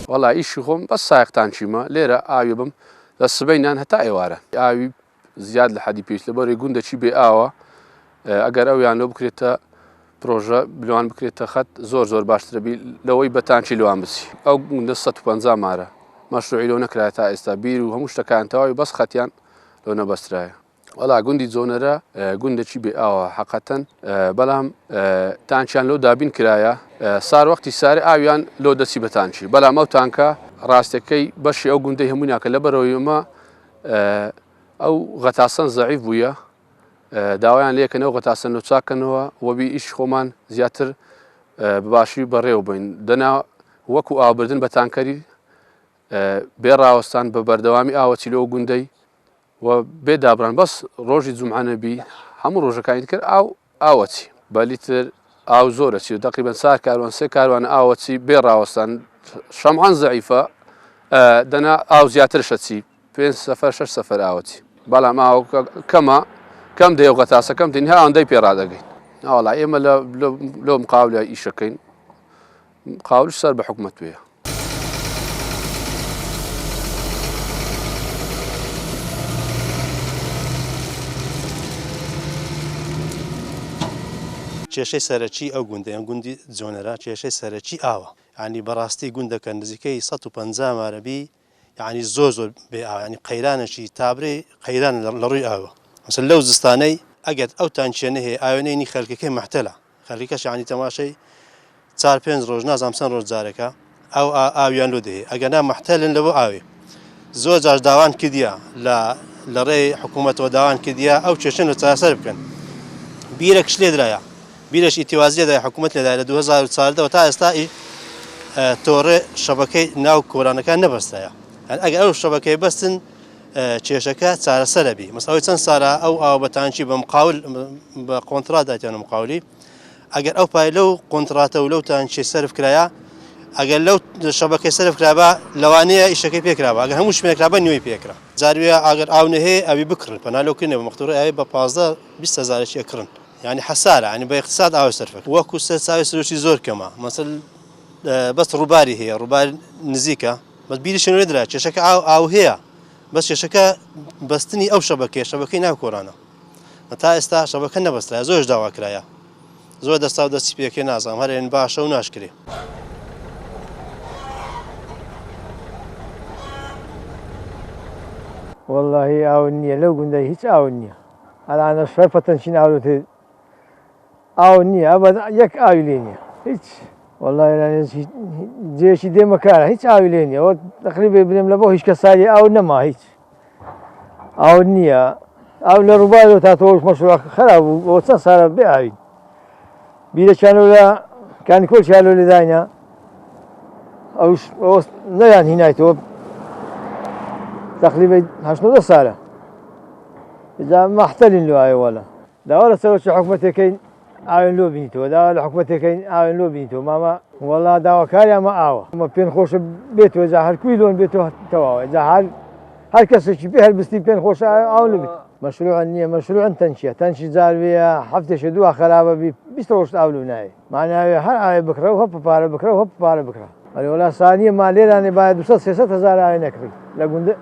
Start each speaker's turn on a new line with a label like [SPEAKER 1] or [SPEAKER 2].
[SPEAKER 1] وەڵا ئیشی خۆم بەس سایقتان چیمە لێرە ئاوی بم لە سبەینان هەتا ئێوارە ئاوی زیاد لە حەدی پێویست لەبەرەوەی گوندەچی بێ ئاوە ئەگەر ئەویان لۆ بکرێتە پرۆژە بلوان بکرێتە خەت زۆر باشترەبی لەوەی بەتانچی لەوان بچی ئەو گوندە 150 مارە مەشروعی لەو نەکرایە تا ئێستا بیر و هەموو شتەکان تەواوی بەس خەتیان لەو نەبەسترایە وەڵا گوندی جۆنەرە گوندەچی بێ ئاوە حەقەتەن بەڵام تانچیان لەو دابین کرایە سار وەختی سارێ ئاویان لۆ دەچی بەتانچی بەڵام ئەو تانکە ڕاستەکەی بەشی ئەو گوندەی هەموو ناکە لەبەرەوەی ئەمە ئەو غەتاسەن زەعیف بوویە داوایان لێکەنەوە غەتاسەن و چاکەنەوە وەبی ئیش خۆمان زیاتر باشی بەڕێوە بین دەنا وەکو ئاوبردن بە تانکەری بێ ڕاوەستان بە بەردەوامی ئاوەچی لەو گوندەی و بێ دابران بەس ڕۆژی جومعانەبی هەموو ڕۆژەکانی کرد ئاوەچی بە لیتر ئاو زۆرەچی و تقریبەن سار کاروان سێ کاروان ئاوەچی بێ ڕاوەستان شەمعان زەعیفە دەنا ئاو زیاترشەچی 5 سەفەر 6 سەفەر ئاوەچی بەڵام ئاو کەمە کەم دەیە غەتاسەکەم تینها ئەوەندەی پێڕادەگەین وەڵا ئێمە لۆ مقاولە ئیشەکەین مقاولش سەر بە حکومەت وێە
[SPEAKER 2] کێشەی سەرەکی ئەو گوندەیان گوندی جۆنەرە کێشەی سەرەکی ئاوە ینی بەڕاستی گوندەکە نزیکەی 150 مارەبی یعنی زۆر بێ ئاو ینی قەیرانێکی تابرێ قەیران لە ڕووی ئاوە مەسەن لەو زستانەی ئەگەر ئەو تانچێنە هەیە ئاوێنەی خەڵکەکەی مەحتەلە خەڵکەش ینی تەماشەی 4-5 ڕۆژ نازانم چەند ڕۆژ جارێکە ئەو ئاویان لۆ دەهەیە ئەگەنا مەحتەلن لەبۆ ئاوێ زۆر جار داوان کردیە لە ڕێی حکوومەتەوە داوان کردیە ئەو کێشەن لە چارەسەر بکەن بیرێکش لێ درایە بیرش ئیتیوازیەدا حکوومەت لێدایە لە 2014 تا ئێستا تۆڕێ شەبەکەی ناو کۆرانەکان نەبەستایە ئەگەر ئەو شەبەکەی بەستن کێشەکە چارەسەرە بی مەسەڵەوەی چەند سارە ئەو ئاو بەتانچی بە مقاول بە کۆنترات دایتیانە مقاولی ئەگەر ئەو پای لەو کۆنتراتە و لەو تانچی سەرف کرایە ئەگەر لەو شەبەکەی سەرف کرابە لەوانەیە ئیشەکەی پێکرابە ئەگەر هەموو شمێکرابە نوێی پێکرا جاروێ ئەگەر ئاو نەهەیە ئەوی بکڕن پەنالۆکردنێ بە مەختوڕی ئاوی بە 15-20 هەزارێکی ئەکڕن يعني حسارة يعني باقتصاد أو سرفك وكو ساوي سلوشي زور كما مثلا بس روباري هي روبار نزيكا بس بيدي شنو يدرى شكا أو هي بس شكا بستني أو شبكة ناو كورانا متى استا شبكة نبست لا زوج دوا كرايا زوج دستا ودستي بيكي نازم هرين باشا وناشكري
[SPEAKER 3] والله أونية لو قلنا هيك أونية على أنا شايفة تنشين أولوتي أونية أبدا يك أولينية هيك والله يعني جيشي دي مكان هيك أولينية وتقريبا بنم لبوه هيك كسالي أو نما هيك أونية أو لربايو تاتوش مشروع خراب وتصار بأوي بيدا كانوا لا كان كل شيء قالوا لي داينا أو نيان هنايتو تقريبا هشنو سالة إذا ما احتلين له أي ولا لا ولا سوى شو حكومتي كين عاون لو بينتو لا ولا حكومتي كين عاون لو بينتو ما والله دعوة كاريا ما عاوة ما بين خوش بيتو إذا هر كويلون بيتو تواو إذا هر كسر شيء بيه بستي بين خوش عاون لو بيت مشروع النية مشروع تنشية زالوية حفتة شدوها خرابة بيستروش عاون ناي معناها هر عاي بكرة وهب بارة بكرة وهب بارة بكرة ولا ثانية ما ليلة أنا بعد 200-300 هزار عاي نكري لا قند